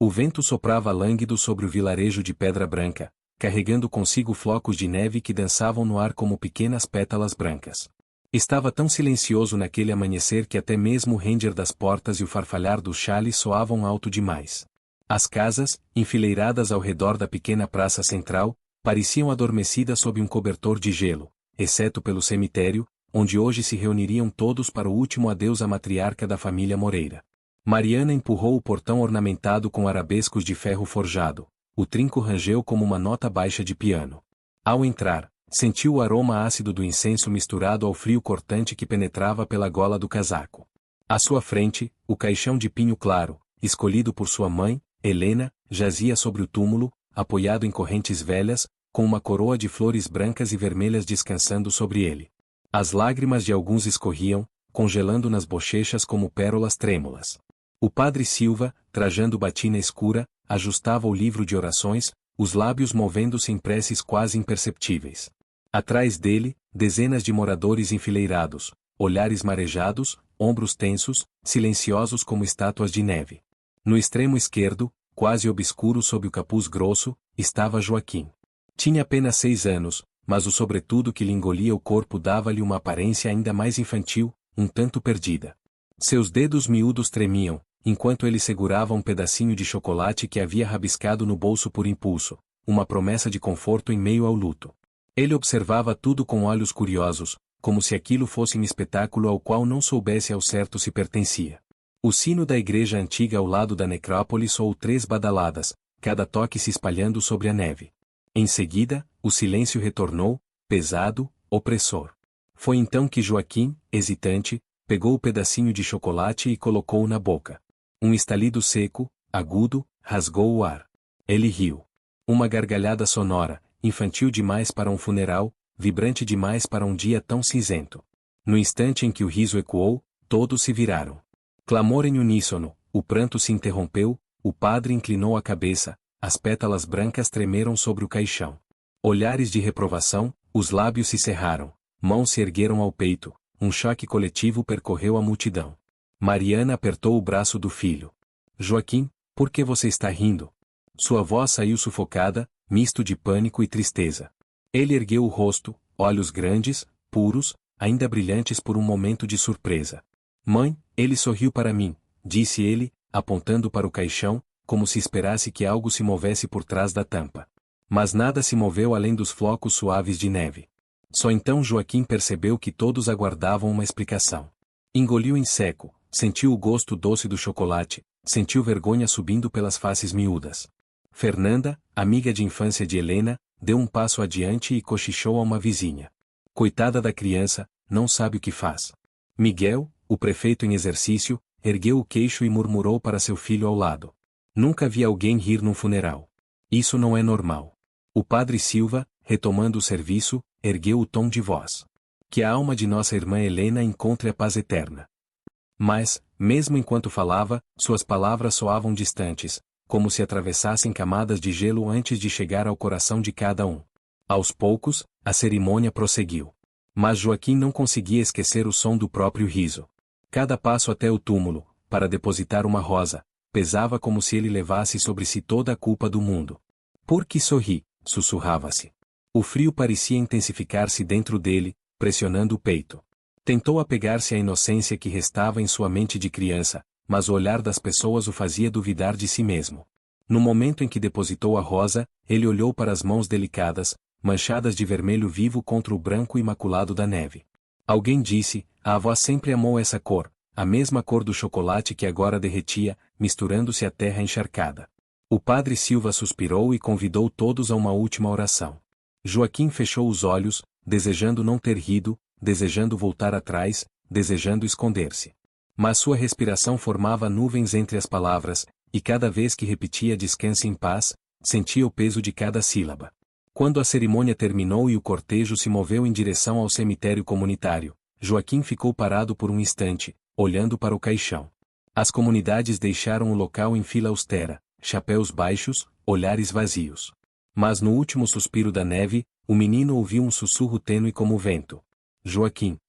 O vento soprava lânguido sobre o vilarejo de Pedra Branca, carregando consigo flocos de neve que dançavam no ar como pequenas pétalas brancas. Estava tão silencioso naquele amanhecer que até mesmo o ranger das portas e o farfalhar dos chales soavam alto demais. As casas, enfileiradas ao redor da pequena praça central, pareciam adormecidas sob um cobertor de gelo, exceto pelo cemitério, onde hoje se reuniriam todos para o último adeus à matriarca da família Moreira. Mariana empurrou o portão ornamentado com arabescos de ferro forjado. O trinco rangeu como uma nota baixa de piano. Ao entrar, sentiu o aroma ácido do incenso misturado ao frio cortante que penetrava pela gola do casaco. À sua frente, o caixão de pinho claro, escolhido por sua mãe, Helena, jazia sobre o túmulo, apoiado em correntes velhas, com uma coroa de flores brancas e vermelhas descansando sobre ele. As lágrimas de alguns escorriam, congelando nas bochechas como pérolas trêmulas. O padre Silva, trajando batina escura, ajustava o livro de orações, os lábios movendo-se em preces quase imperceptíveis. Atrás dele, dezenas de moradores enfileirados, olhares marejados, ombros tensos, silenciosos como estátuas de neve. No extremo esquerdo, quase obscuro sob o capuz grosso, estava Joaquim. Tinha apenas 6 anos, mas o sobretudo que lhe engolia o corpo dava-lhe uma aparência ainda mais infantil, um tanto perdida. Seus dedos miúdos tremiam, enquanto ele segurava um pedacinho de chocolate que havia rabiscado no bolso por impulso, uma promessa de conforto em meio ao luto. Ele observava tudo com olhos curiosos, como se aquilo fosse um espetáculo ao qual não soubesse ao certo se pertencia. O sino da igreja antiga ao lado da necrópole soou 3 badaladas, cada toque se espalhando sobre a neve. Em seguida, o silêncio retornou, pesado, opressor. Foi então que Joaquim, hesitante, pegou o pedacinho de chocolate e colocou-o na boca. Um estalido seco, agudo, rasgou o ar. Ele riu. Uma gargalhada sonora, infantil demais para um funeral, vibrante demais para um dia tão cinzento. No instante em que o riso ecoou, todos se viraram. Clamor em uníssono, o pranto se interrompeu, o padre inclinou a cabeça, as pétalas brancas tremeram sobre o caixão. Olhares de reprovação, os lábios se cerraram, mãos se ergueram ao peito, um choque coletivo percorreu a multidão. Mariana apertou o braço do filho. Joaquim, por que você está rindo? Sua voz saiu sufocada, misto de pânico e tristeza. Ele ergueu o rosto, olhos grandes, puros, ainda brilhantes por um momento de surpresa. Mãe, ele sorriu para mim, disse ele, apontando para o caixão, como se esperasse que algo se movesse por trás da tampa. Mas nada se moveu além dos flocos suaves de neve. Só então Joaquim percebeu que todos aguardavam uma explicação. Engoliu em seco, sentiu o gosto doce do chocolate, sentiu vergonha subindo pelas faces miúdas. Fernanda, amiga de infância de Helena, deu um passo adiante e cochichou a uma vizinha. Coitada da criança, não sabe o que faz. Miguel, o prefeito em exercício, ergueu o queixo e murmurou para seu filho ao lado. Nunca vi alguém rir num funeral. Isso não é normal. O padre Silva, retomando o serviço, ergueu o tom de voz. Que a alma de nossa irmã Helena encontre a paz eterna. Mas, mesmo enquanto falava, suas palavras soavam distantes, como se atravessassem camadas de gelo antes de chegar ao coração de cada um. Aos poucos, a cerimônia prosseguiu. Mas Joaquim não conseguia esquecer o som do próprio riso. Cada passo até o túmulo, para depositar uma rosa, pesava como se ele levasse sobre si toda a culpa do mundo. Por que sorri? Sussurrava-se. O frio parecia intensificar-se dentro dele, pressionando o peito. Tentou apegar-se à inocência que restava em sua mente de criança, mas o olhar das pessoas o fazia duvidar de si mesmo. No momento em que depositou a rosa, ele olhou para as mãos delicadas, manchadas de vermelho vivo contra o branco imaculado da neve. Alguém disse, a avó sempre amou essa cor, a mesma cor do chocolate que agora derretia, misturando-se à terra encharcada. O padre Silva suspirou e convidou todos a uma última oração. Joaquim fechou os olhos, desejando não ter rido, desejando voltar atrás, desejando esconder-se. Mas sua respiração formava nuvens entre as palavras, e cada vez que repetia descanse em paz, sentia o peso de cada sílaba. Quando a cerimônia terminou e o cortejo se moveu em direção ao cemitério comunitário, Joaquim ficou parado por um instante, olhando para o caixão. As comunidades deixaram o local em fila austera, chapéus baixos, olhares vazios. Mas no último suspiro da neve, o menino ouviu um sussurro tênue como o vento. Joaquim.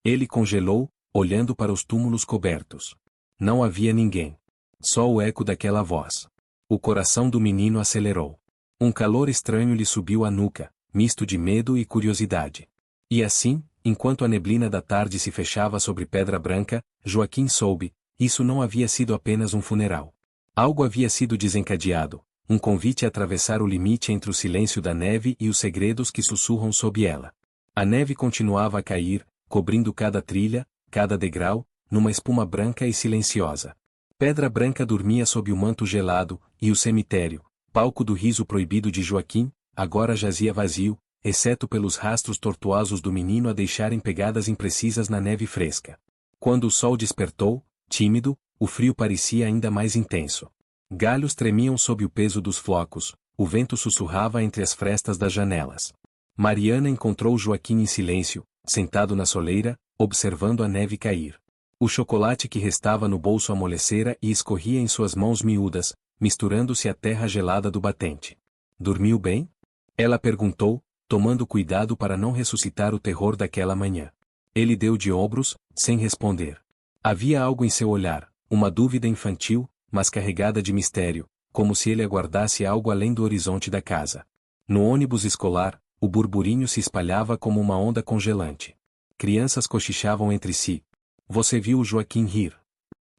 Ele congelou, olhando para os túmulos cobertos. Não havia ninguém. Só o eco daquela voz. O coração do menino acelerou. Um calor estranho lhe subiu à nuca, misto de medo e curiosidade. E assim, enquanto a neblina da tarde se fechava sobre Pedra Branca, Joaquim soube, isso não havia sido apenas um funeral. Algo havia sido desencadeado, um convite a atravessar o limite entre o silêncio da neve e os segredos que sussurram sob ela. A neve continuava a cair, cobrindo cada trilha, cada degrau, numa espuma branca e silenciosa. Pedra Branca dormia sob o manto gelado, e o cemitério, palco do riso proibido de Joaquim, agora jazia vazio, exceto pelos rastros tortuosos do menino a deixarem pegadas imprecisas na neve fresca. Quando o sol despertou, tímido, o frio parecia ainda mais intenso. Galhos tremiam sob o peso dos flocos, o vento sussurrava entre as frestas das janelas. Mariana encontrou Joaquim em silêncio, sentado na soleira, observando a neve cair. O chocolate que restava no bolso amolecera e escorria em suas mãos miúdas, misturando-se à terra gelada do batente. Dormiu bem? Ela perguntou, tomando cuidado para não ressuscitar o terror daquela manhã. Ele deu de ombros, sem responder. Havia algo em seu olhar, uma dúvida infantil, mas carregada de mistério, como se ele aguardasse algo além do horizonte da casa. No ônibus escolar, o burburinho se espalhava como uma onda congelante. Crianças cochichavam entre si. Você viu o Joaquim rir?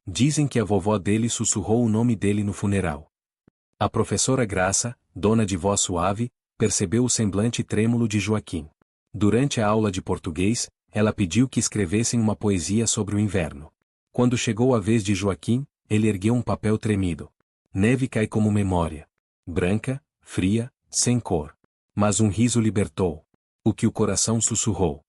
Dizem que a vovó dele sussurrou o nome dele no funeral. A professora Graça, dona de voz suave, percebeu o semblante trêmulo de Joaquim. Durante a aula de português, ela pediu que escrevessem uma poesia sobre o inverno. Quando chegou a vez de Joaquim, ele ergueu um papel tremido. Neve cai como memória. Branca, fria, sem cor. Mas um riso libertou. O que o coração sussurrou.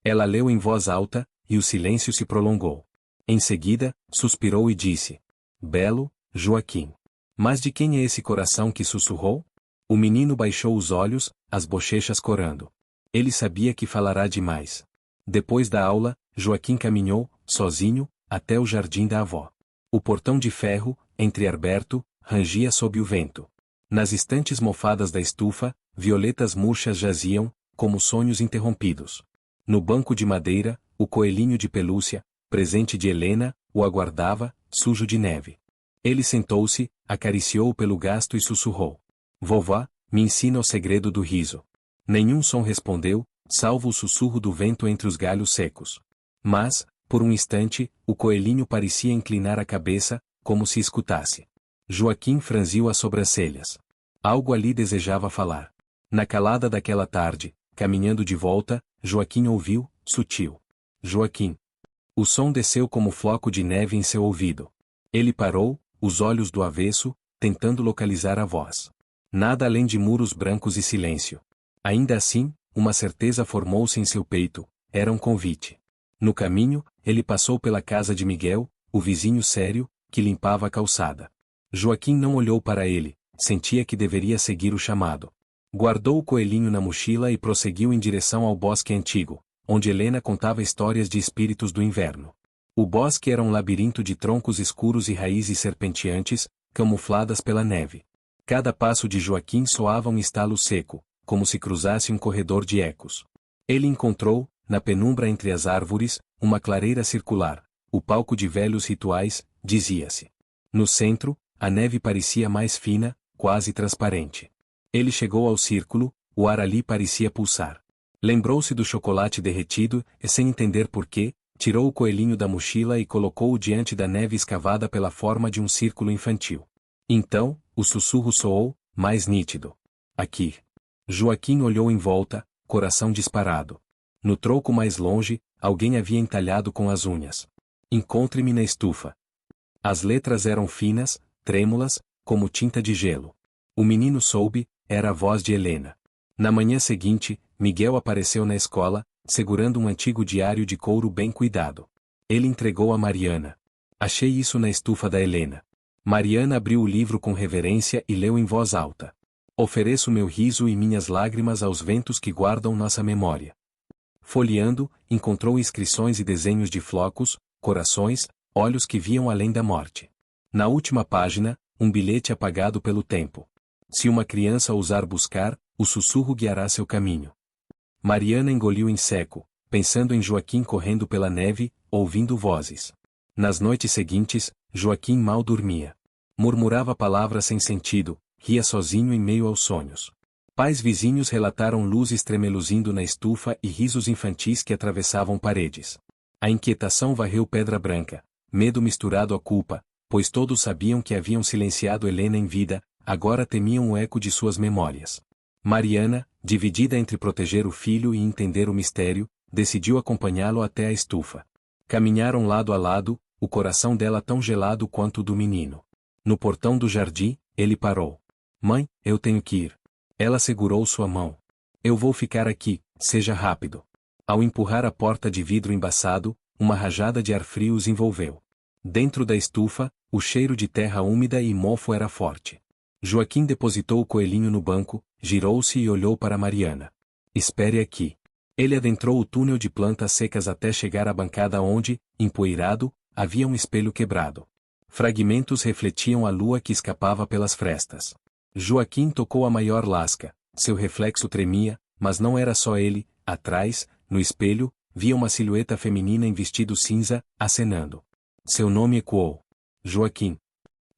Ela leu em voz alta, e o silêncio se prolongou. Em seguida, suspirou e disse: Belo, Joaquim. Mas de quem é esse coração que sussurrou? O menino baixou os olhos, as bochechas corando. Ele sabia que falará demais. Depois da aula, Joaquim caminhou, sozinho, até o jardim da avó. O portão de ferro, entreaberto, rangia sob o vento. Nas estantes mofadas da estufa, violetas murchas jaziam, como sonhos interrompidos. No banco de madeira, o coelhinho de pelúcia, presente de Helena, o aguardava, sujo de neve. Ele sentou-se, acariciou-o pelo gasto e sussurrou: Vovó, me ensina o segredo do riso. Nenhum som respondeu, salvo o sussurro do vento entre os galhos secos. Mas, por um instante, o coelhinho parecia inclinar a cabeça, como se escutasse. Joaquim franziu as sobrancelhas. Algo ali desejava falar. Na calada daquela tarde, caminhando de volta, Joaquim ouviu, sutil. Joaquim. O som desceu como floco de neve em seu ouvido. Ele parou, os olhos do avesso, tentando localizar a voz. Nada além de muros brancos e silêncio. Ainda assim, uma certeza formou-se em seu peito, era um convite. No caminho, ele passou pela casa de Miguel, o vizinho sério, que limpava a calçada. Joaquim não olhou para ele, sentia que deveria seguir o chamado. Guardou o coelhinho na mochila e prosseguiu em direção ao bosque antigo, onde Helena contava histórias de espíritos do inverno. O bosque era um labirinto de troncos escuros e raízes serpenteantes, camufladas pela neve. Cada passo de Joaquim soava um estalo seco, como se cruzasse um corredor de ecos. Ele encontrou, na penumbra entre as árvores, uma clareira circular, o palco de velhos rituais, dizia-se. No centro, a neve parecia mais fina, quase transparente. Ele chegou ao círculo, o ar ali parecia pulsar. Lembrou-se do chocolate derretido e, sem entender porquê, tirou o coelhinho da mochila e colocou-o diante da neve escavada pela forma de um círculo infantil. Então, o sussurro soou, mais nítido. Aqui. Joaquim olhou em volta, coração disparado. No troco mais longe, alguém havia entalhado com as unhas. Encontre-me na estufa. As letras eram finas, trêmulas, como tinta de gelo. O menino soube, era a voz de Helena. Na manhã seguinte, Miguel apareceu na escola, segurando um antigo diário de couro bem cuidado. Ele entregou a Mariana. Achei isso na estufa da Helena. Mariana abriu o livro com reverência e leu em voz alta. Ofereço meu riso e minhas lágrimas aos ventos que guardam nossa memória. Folheando, encontrou inscrições e desenhos de flocos, corações, olhos que viam além da morte. Na última página, um bilhete apagado pelo tempo. Se uma criança ousar buscar, o sussurro guiará seu caminho. Mariana engoliu em seco, pensando em Joaquim correndo pela neve, ouvindo vozes. Nas noites seguintes, Joaquim mal dormia. Murmurava palavras sem sentido, ria sozinho em meio aos sonhos. Pais vizinhos relataram luzes tremeluzindo na estufa e risos infantis que atravessavam paredes. A inquietação varreu Pedra Branca, medo misturado à culpa, pois todos sabiam que haviam silenciado Helena em vida, agora temiam o eco de suas memórias. Mariana, dividida entre proteger o filho e entender o mistério, decidiu acompanhá-lo até a estufa. Caminharam lado a lado, o coração dela tão gelado quanto o do menino. No portão do jardim, ele parou. Mãe, eu tenho que ir. Ela segurou sua mão. Eu vou ficar aqui, seja rápido. Ao empurrar a porta de vidro embaçado, uma rajada de ar frio os envolveu. Dentro da estufa, o cheiro de terra úmida e mofo era forte. Joaquim depositou o coelhinho no banco, girou-se e olhou para Mariana. Espere aqui. Ele adentrou o túnel de plantas secas até chegar à bancada onde, empoeirado, havia um espelho quebrado. Fragmentos refletiam a lua que escapava pelas frestas. Joaquim tocou a maior lasca, seu reflexo tremia, mas não era só ele, atrás, no espelho, via uma silhueta feminina em vestido cinza, acenando. Seu nome ecoou. Joaquim.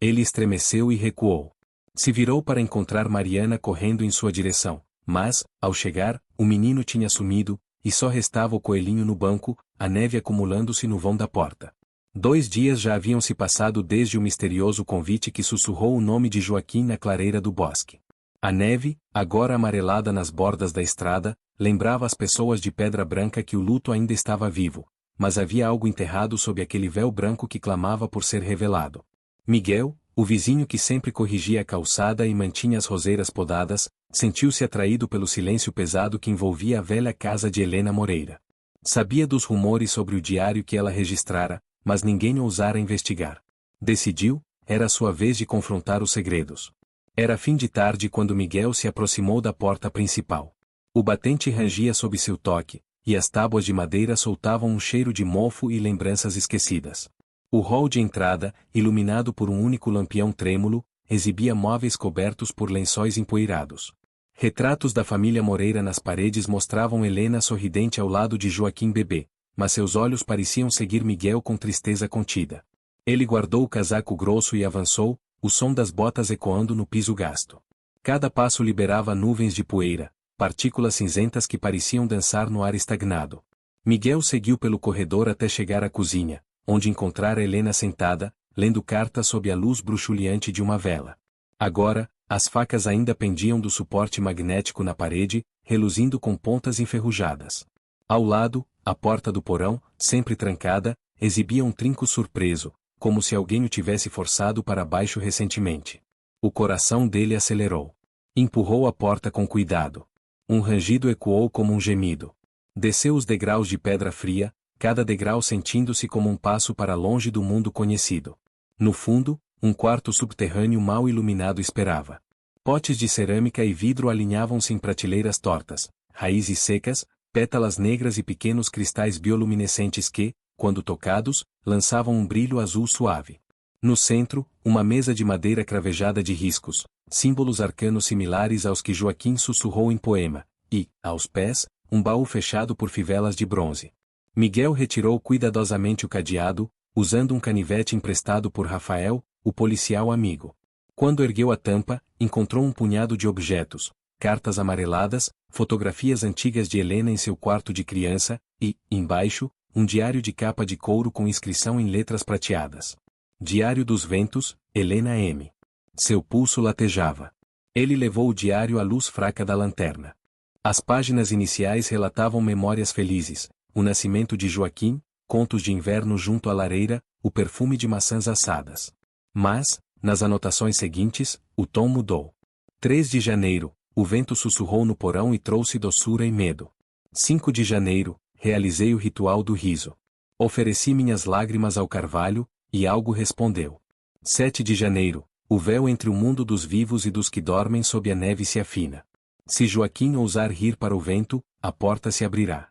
Ele estremeceu e recuou. Se virou para encontrar Mariana correndo em sua direção, mas, ao chegar, o menino tinha sumido, e só restava o coelhinho no banco, a neve acumulando-se no vão da porta. 2 dias já haviam se passado desde o misterioso convite que sussurrou o nome de Joaquim na clareira do bosque. A neve, agora amarelada nas bordas da estrada, lembrava às pessoas de Pedra Branca que o luto ainda estava vivo, mas havia algo enterrado sob aquele véu branco que clamava por ser revelado. Miguel, o vizinho que sempre corrigia a calçada e mantinha as roseiras podadas, sentiu-se atraído pelo silêncio pesado que envolvia a velha casa de Helena Moreira. Sabia dos rumores sobre o diário que ela registrara, mas ninguém ousara investigar. Decidiu, era sua vez de confrontar os segredos. Era fim de tarde quando Miguel se aproximou da porta principal. O batente rangia sob seu toque, e as tábuas de madeira soltavam um cheiro de mofo e lembranças esquecidas. O hall de entrada, iluminado por um único lampião trêmulo, exibia móveis cobertos por lençóis empoeirados. Retratos da família Moreira nas paredes mostravam Helena sorridente ao lado de Joaquim bebê, mas seus olhos pareciam seguir Miguel com tristeza contida. Ele guardou o casaco grosso e avançou, o som das botas ecoando no piso gasto. Cada passo liberava nuvens de poeira, partículas cinzentas que pareciam dançar no ar estagnado. Miguel seguiu pelo corredor até chegar à cozinha, onde encontrara Helena sentada, lendo cartas sob a luz bruxuleante de uma vela. Agora, as facas ainda pendiam do suporte magnético na parede, reluzindo com pontas enferrujadas. Ao lado, a porta do porão, sempre trancada, exibia um trinco surpreso, como se alguém o tivesse forçado para baixo recentemente. O coração dele acelerou. Empurrou a porta com cuidado. Um rangido ecoou como um gemido. Desceu os degraus de pedra fria, cada degrau sentindo-se como um passo para longe do mundo conhecido. No fundo, um quarto subterrâneo mal iluminado esperava. Potes de cerâmica e vidro alinhavam-se em prateleiras tortas, raízes secas, pétalas negras e pequenos cristais bioluminescentes que, quando tocados, lançavam um brilho azul suave. No centro, uma mesa de madeira cravejada de riscos, símbolos arcanos similares aos que Joaquim sussurrou em poema, e, aos pés, um baú fechado por fivelas de bronze. Miguel retirou cuidadosamente o cadeado, usando um canivete emprestado por Rafael, o policial amigo. Quando ergueu a tampa, encontrou um punhado de objetos, cartas amareladas, fotografias antigas de Helena em seu quarto de criança, e, embaixo, um diário de capa de couro com inscrição em letras prateadas. Diário dos Ventos, Helena M. Seu pulso latejava. Ele levou o diário à luz fraca da lanterna. As páginas iniciais relatavam memórias felizes, o nascimento de Joaquim, contos de inverno junto à lareira, o perfume de maçãs assadas. Mas, nas anotações seguintes, o tom mudou. 3 de janeiro, o vento sussurrou no porão e trouxe doçura e medo. 5 de janeiro, realizei o ritual do riso. Ofereci minhas lágrimas ao carvalho, e algo respondeu. 7 de janeiro, o véu entre o mundo dos vivos e dos que dormem sob a neve se afina. Se Joaquim ousar rir para o vento, a porta se abrirá.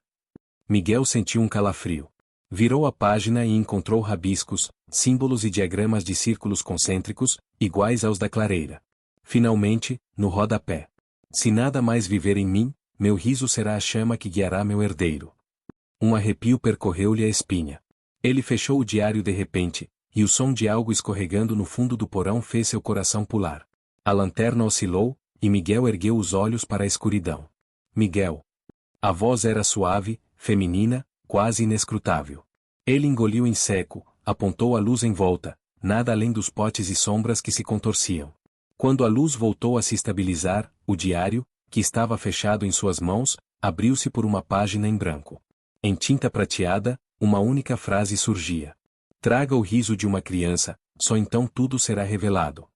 Miguel sentiu um calafrio. Virou a página e encontrou rabiscos, símbolos e diagramas de círculos concêntricos, iguais aos da clareira. Finalmente, no rodapé. Se nada mais viver em mim, meu riso será a chama que guiará meu herdeiro. Um arrepio percorreu-lhe a espinha. Ele fechou o diário de repente, e o som de algo escorregando no fundo do porão fez seu coração pular. A lanterna oscilou, e Miguel ergueu os olhos para a escuridão. Miguel. A voz era suave, feminina, quase inescrutável. Ele engoliu em seco, apontou a luz em volta, nada além dos potes e sombras que se contorciam. Quando a luz voltou a se estabilizar, o diário, que estava fechado em suas mãos, abriu-se por uma página em branco. Em tinta prateada, uma única frase surgia. Traga o riso de uma criança, só então tudo será revelado.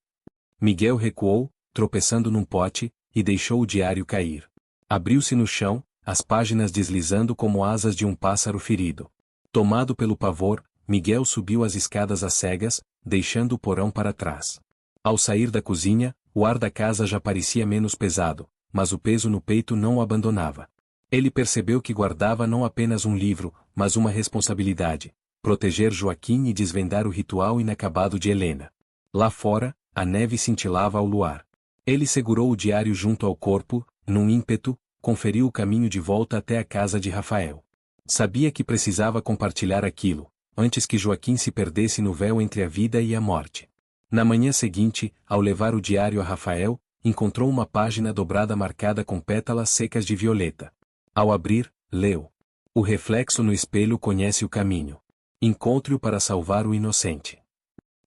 Miguel recuou, tropeçando num pote, e deixou o diário cair. Abriu-se no chão, as páginas deslizando como asas de um pássaro ferido. Tomado pelo pavor, Miguel subiu as escadas às cegas, deixando o porão para trás. Ao sair da cozinha, o ar da casa já parecia menos pesado, mas o peso no peito não o abandonava. Ele percebeu que guardava não apenas um livro, mas uma responsabilidade: proteger Joaquim e desvendar o ritual inacabado de Helena. Lá fora, a neve cintilava ao luar. Ele segurou o diário junto ao corpo, num ímpeto, conferiu o caminho de volta até a casa de Rafael. Sabia que precisava compartilhar aquilo, antes que Joaquim se perdesse no véu entre a vida e a morte. Na manhã seguinte, ao levar o diário a Rafael, encontrou uma página dobrada marcada com pétalas secas de violeta. Ao abrir, leu: o reflexo no espelho conhece o caminho. Encontre-o para salvar o inocente.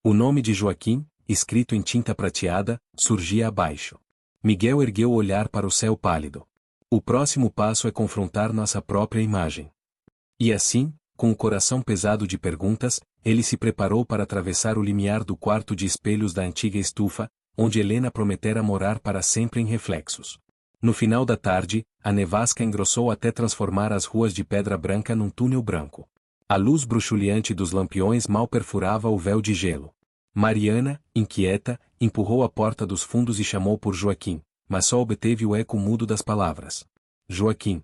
O nome de Joaquim, escrito em tinta prateada, surgia abaixo. Miguel ergueu o olhar para o céu pálido. O próximo passo é confrontar nossa própria imagem. E assim, com o coração pesado de perguntas, ele se preparou para atravessar o limiar do quarto de espelhos da antiga estufa, onde Helena prometera morar para sempre em reflexos. No final da tarde, a nevasca engrossou até transformar as ruas de Pedra Branca num túnel branco. A luz bruxuleante dos lampiões mal perfurava o véu de gelo. Mariana, inquieta, empurrou a porta dos fundos e chamou por Joaquim, mas só obteve o eco mudo das palavras. Joaquim.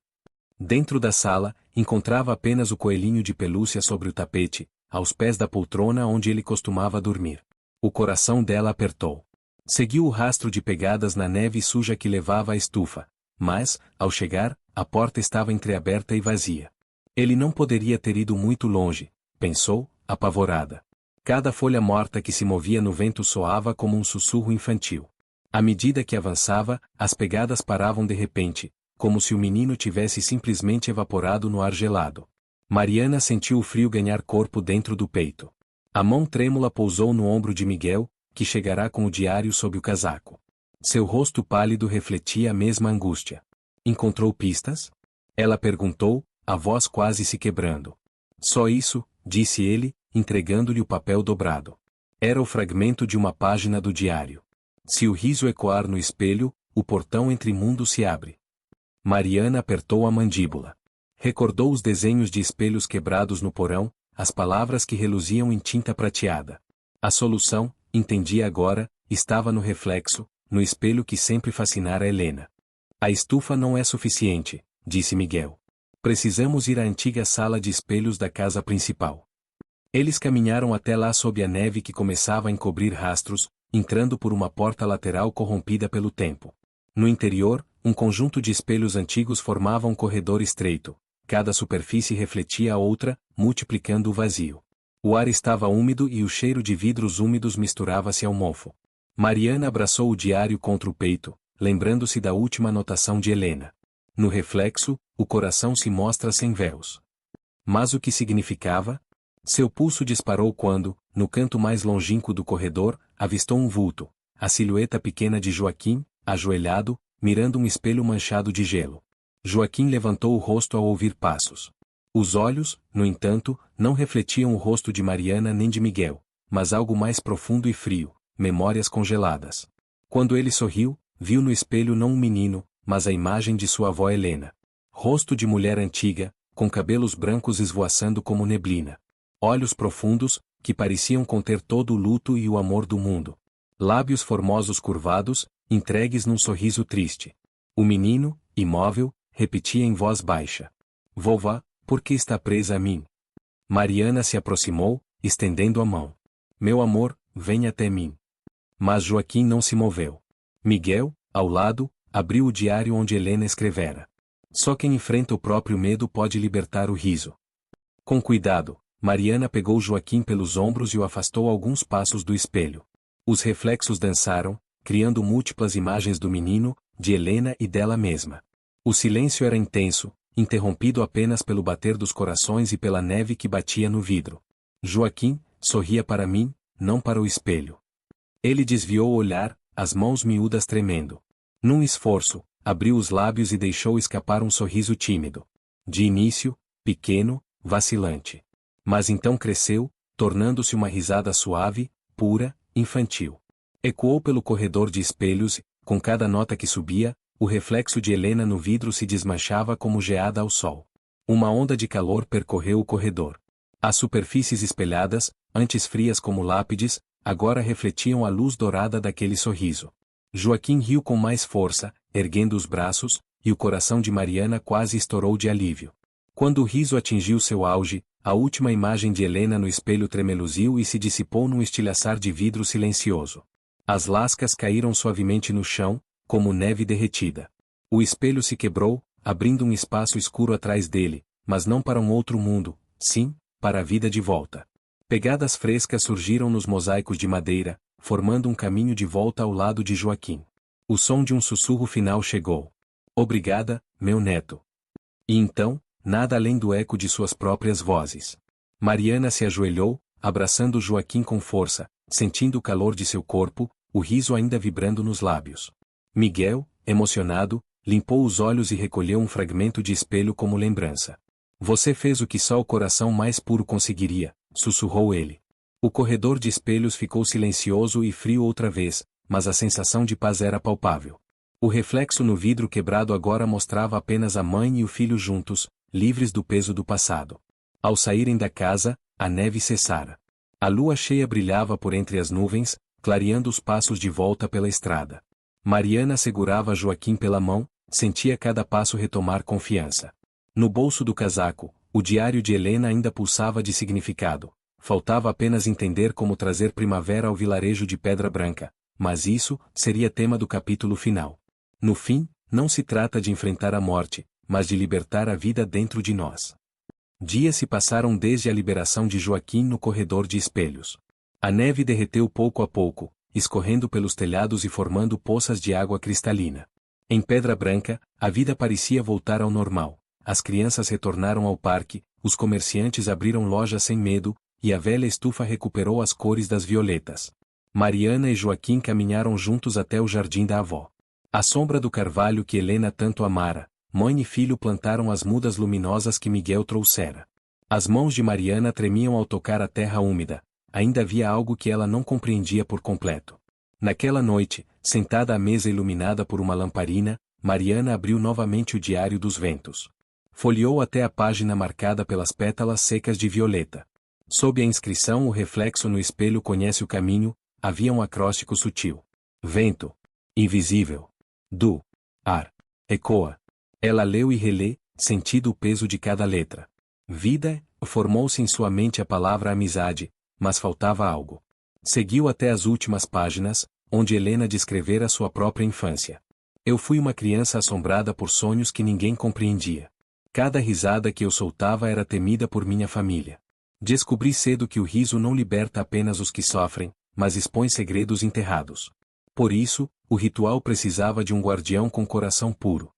Dentro da sala, encontrava apenas o coelhinho de pelúcia sobre o tapete, aos pés da poltrona onde ele costumava dormir. O coração dela apertou. Seguiu o rastro de pegadas na neve suja que levava à estufa, mas, ao chegar, a porta estava entreaberta e vazia. Ele não poderia ter ido muito longe, pensou, apavorada. Cada folha morta que se movia no vento soava como um sussurro infantil. À medida que avançava, as pegadas paravam de repente, como se o menino tivesse simplesmente evaporado no ar gelado. Mariana sentiu o frio ganhar corpo dentro do peito. A mão trêmula pousou no ombro de Miguel, que chegará com o diário sob o casaco. Seu rosto pálido refletia a mesma angústia. Encontrou pistas? Ela perguntou, a voz quase se quebrando. Só isso, disse ele, entregando-lhe o papel dobrado. Era o fragmento de uma página do diário. Se o riso ecoar no espelho, o portão entre mundos se abre. Mariana apertou a mandíbula. Recordou os desenhos de espelhos quebrados no porão, as palavras que reluziam em tinta prateada. A solução, entendia agora, estava no reflexo, no espelho que sempre fascinara Helena. A estufa não é suficiente, disse Miguel. Precisamos ir à antiga sala de espelhos da casa principal. Eles caminharam até lá sob a neve que começava a encobrir rastros, entrando por uma porta lateral corrompida pelo tempo. No interior, um conjunto de espelhos antigos formava um corredor estreito. Cada superfície refletia a outra, multiplicando o vazio. O ar estava úmido e o cheiro de vidros úmidos misturava-se ao mofo. Mariana abraçou o diário contra o peito, lembrando-se da última anotação de Helena. No reflexo, o coração se mostra sem véus. Mas o que significava? Seu pulso disparou quando, no canto mais longínquo do corredor, avistou um vulto, a silhueta pequena de Joaquim, ajoelhado, mirando um espelho manchado de gelo. Joaquim levantou o rosto ao ouvir passos. Os olhos, no entanto, não refletiam o rosto de Mariana nem de Miguel, mas algo mais profundo e frio, memórias congeladas. Quando ele sorriu, viu no espelho não um menino, mas a imagem de sua avó Helena. Rosto de mulher antiga, com cabelos brancos esvoaçando como neblina. Olhos profundos, que pareciam conter todo o luto e o amor do mundo. Lábios formosos curvados, entregues num sorriso triste. O menino, imóvel, repetia em voz baixa: Vovó, por que está presa a mim? Mariana se aproximou, estendendo a mão. Meu amor, vem até mim. Mas Joaquim não se moveu. Miguel, ao lado, abriu o diário onde Helena escrevera. Só quem enfrenta o próprio medo pode libertar o riso. Com cuidado, Mariana pegou Joaquim pelos ombros e o afastou alguns passos do espelho. Os reflexos dançaram, criando múltiplas imagens do menino, de Helena e dela mesma. O silêncio era intenso, interrompido apenas pelo bater dos corações e pela neve que batia no vidro. Joaquim sorria para mim, não para o espelho. Ele desviou o olhar, as mãos miúdas tremendo. Num esforço, abriu os lábios e deixou escapar um sorriso tímido. De início, pequeno, vacilante. Mas então cresceu, tornando-se uma risada suave, pura, infantil. Ecoou pelo corredor de espelhos, com cada nota que subia, o reflexo de Helena no vidro se desmanchava como geada ao sol. Uma onda de calor percorreu o corredor. As superfícies espelhadas, antes frias como lápides, agora refletiam a luz dourada daquele sorriso. Joaquim riu com mais força, erguendo os braços, e o coração de Mariana quase estourou de alívio. Quando o riso atingiu seu auge, a última imagem de Helena no espelho tremeluziu e se dissipou num estilhaçar de vidro silencioso. As lascas caíram suavemente no chão, como neve derretida. O espelho se quebrou, abrindo um espaço escuro atrás dele, mas não para um outro mundo, sim, para a vida de volta. Pegadas frescas surgiram nos mosaicos de madeira, formando um caminho de volta ao lado de Joaquim. O som de um sussurro final chegou. Obrigada, meu neto. E então, nada além do eco de suas próprias vozes. Mariana se ajoelhou, abraçando Joaquim com força, sentindo o calor de seu corpo, o riso ainda vibrando nos lábios. Miguel, emocionado, limpou os olhos e recolheu um fragmento de espelho como lembrança. Você fez o que só o coração mais puro conseguiria, sussurrou ele. O corredor de espelhos ficou silencioso e frio outra vez, mas a sensação de paz era palpável. O reflexo no vidro quebrado agora mostrava apenas a mãe e o filho juntos, livres do peso do passado. Ao saírem da casa, a neve cessara. A lua cheia brilhava por entre as nuvens, clareando os passos de volta pela estrada. Mariana segurava Joaquim pela mão, sentia cada passo retomar confiança. No bolso do casaco, o diário de Helena ainda pulsava de significado. Faltava apenas entender como trazer primavera ao vilarejo de Pedra Branca, mas isso seria tema do capítulo final. No fim, não se trata de enfrentar a morte, mas de libertar a vida dentro de nós. Dias se passaram desde a liberação de Joaquim no corredor de espelhos. A neve derreteu pouco a pouco, escorrendo pelos telhados e formando poças de água cristalina. Em Pedra Branca, a vida parecia voltar ao normal. As crianças retornaram ao parque, os comerciantes abriram lojas sem medo, e a velha estufa recuperou as cores das violetas. Mariana e Joaquim caminharam juntos até o jardim da avó. À sombra do carvalho que Helena tanto amara, mãe e filho plantaram as mudas luminosas que Miguel trouxera. As mãos de Mariana tremiam ao tocar a terra úmida. Ainda havia algo que ela não compreendia por completo. Naquela noite, sentada à mesa iluminada por uma lamparina, Mariana abriu novamente o Diário dos Ventos. Folheou até a página marcada pelas pétalas secas de violeta. Sob a inscrição "O reflexo no espelho conhece o caminho", havia um acróstico sutil. Vento. Invisível. Do. Ar. Ecoa. Ela leu e relê, sentindo o peso de cada letra. Vida, formou-se em sua mente a palavra amizade, mas faltava algo. Seguiu até as últimas páginas, onde Helena descrevera sua própria infância. Eu fui uma criança assombrada por sonhos que ninguém compreendia. Cada risada que eu soltava era temida por minha família. Descobri cedo que o riso não liberta apenas os que sofrem, mas expõe segredos enterrados. Por isso, o ritual precisava de um guardião com coração puro.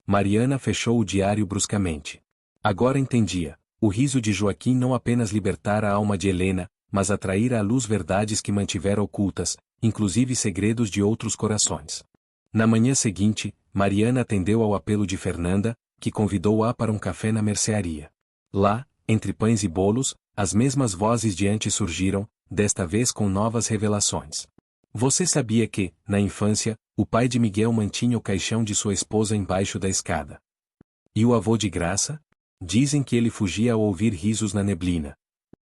Mariana fechou o diário bruscamente. Agora entendia. O riso de Joaquim não apenas libertara a alma de Helena, mas atraíra à luz verdades que mantivera ocultas, inclusive segredos de outros corações. Na manhã seguinte, Mariana atendeu ao apelo de Fernanda, que convidou-a para um café na mercearia. Lá, entre pães e bolos, as mesmas vozes de antes surgiram, desta vez com novas revelações. Você sabia que, na infância, o pai de Miguel mantinha o caixão de sua esposa embaixo da escada? E o avô de Graça? Dizem que ele fugia ao ouvir risos na neblina.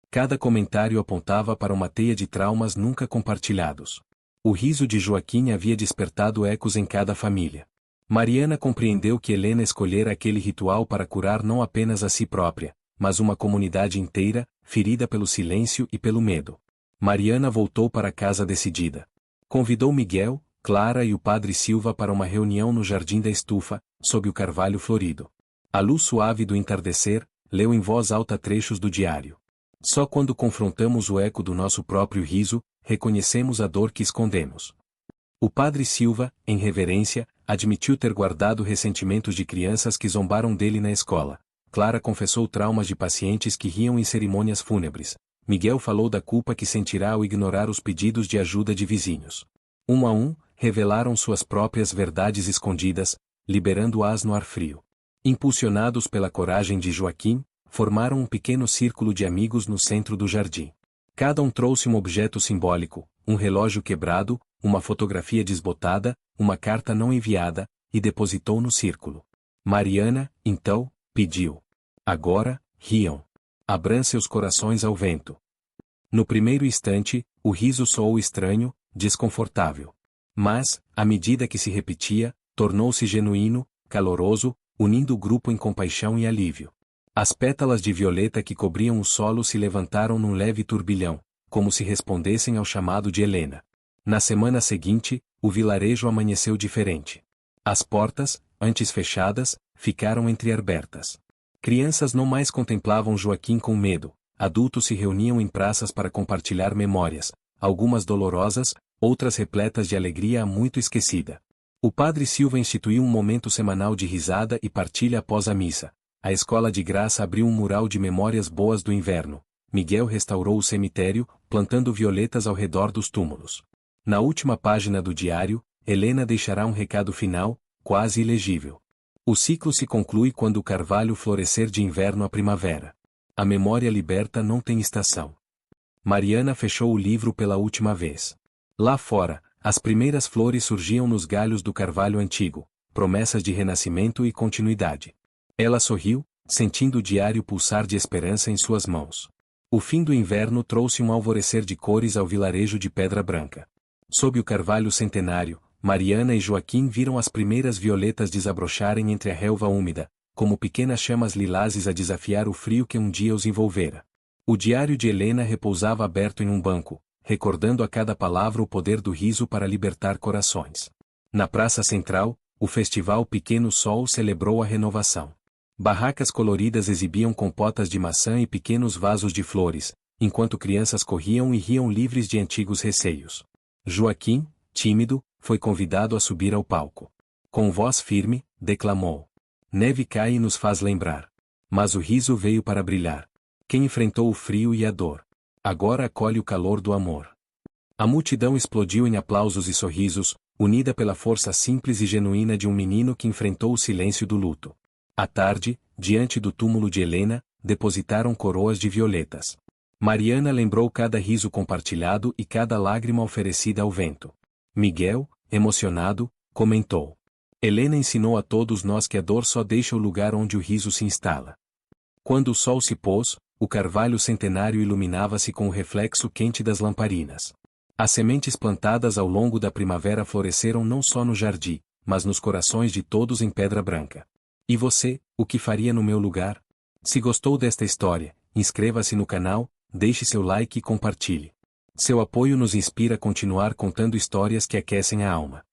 Cada comentário apontava para uma teia de traumas nunca compartilhados. O riso de Joaquim havia despertado ecos em cada família. Mariana compreendeu que Helena escolhera aquele ritual para curar não apenas a si própria, mas uma comunidade inteira, ferida pelo silêncio e pelo medo. Mariana voltou para casa decidida. Convidou Miguel, Clara e o padre Silva para uma reunião no jardim da estufa, sob o carvalho florido. À luz suave do entardecer, leu em voz alta trechos do diário. Só quando confrontamos o eco do nosso próprio riso, reconhecemos a dor que escondemos. O padre Silva, em reverência, admitiu ter guardado ressentimentos de crianças que zombaram dele na escola. Clara confessou traumas de pacientes que riam em cerimônias fúnebres. Miguel falou da culpa que sentirá ao ignorar os pedidos de ajuda de vizinhos. Um a um, revelaram suas próprias verdades escondidas, liberando-as no ar frio. Impulsionados pela coragem de Joaquim, formaram um pequeno círculo de amigos no centro do jardim. Cada um trouxe um objeto simbólico, um relógio quebrado, uma fotografia desbotada, uma carta não enviada, e depositou no círculo. Mariana, então, pediu. Agora, riam. Abram seus corações ao vento. No primeiro instante, o riso soou estranho, desconfortável. Mas, à medida que se repetia, tornou-se genuíno, caloroso, unindo o grupo em compaixão e alívio. As pétalas de violeta que cobriam o solo se levantaram num leve turbilhão, como se respondessem ao chamado de Helena. Na semana seguinte, o vilarejo amanheceu diferente. As portas, antes fechadas, ficaram entreabertas. Crianças não mais contemplavam Joaquim com medo, adultos se reuniam em praças para compartilhar memórias, algumas dolorosas, outras repletas de alegria há muito esquecida. O padre Silva instituiu um momento semanal de risada e partilha após a missa. A escola de graça abriu um mural de memórias boas do inverno. Miguel restaurou o cemitério, plantando violetas ao redor dos túmulos. Na última página do diário, Helena deixará um recado final, quase ilegível. O ciclo se conclui quando o carvalho florescer de inverno à primavera. A memória liberta não tem estação. Mariana fechou o livro pela última vez. Lá fora, as primeiras flores surgiam nos galhos do carvalho antigo, promessas de renascimento e continuidade. Ela sorriu, sentindo o diário pulsar de esperança em suas mãos. O fim do inverno trouxe um alvorecer de cores ao vilarejo de Pedra Branca. Sob o carvalho centenário, Mariana e Joaquim viram as primeiras violetas desabrocharem entre a relva úmida, como pequenas chamas lilazes a desafiar o frio que um dia os envolvera. O diário de Helena repousava aberto em um banco, recordando a cada palavra o poder do riso para libertar corações. Na praça central, o festival Pequeno Sol celebrou a renovação. Barracas coloridas exibiam compotas de maçã e pequenos vasos de flores, enquanto crianças corriam e riam livres de antigos receios. Joaquim, tímido, foi convidado a subir ao palco. Com voz firme, declamou: "Neve cai e nos faz lembrar. Mas o riso veio para brilhar. Quem enfrentou o frio e a dor, agora acolhe o calor do amor." A multidão explodiu em aplausos e sorrisos, unida pela força simples e genuína de um menino que enfrentou o silêncio do luto. À tarde, diante do túmulo de Helena, depositaram coroas de violetas. Mariana lembrou cada riso compartilhado e cada lágrima oferecida ao vento. Miguel, emocionado, comentou: "Helena ensinou a todos nós que a dor só deixa o lugar onde o riso se instala." Quando o sol se pôs, o carvalho centenário iluminava-se com o reflexo quente das lamparinas. As sementes plantadas ao longo da primavera floresceram não só no jardim, mas nos corações de todos em Pedra Branca. E você, o que faria no meu lugar? Se gostou desta história, inscreva-se no canal, deixe seu like e compartilhe. Seu apoio nos inspira a continuar contando histórias que aquecem a alma.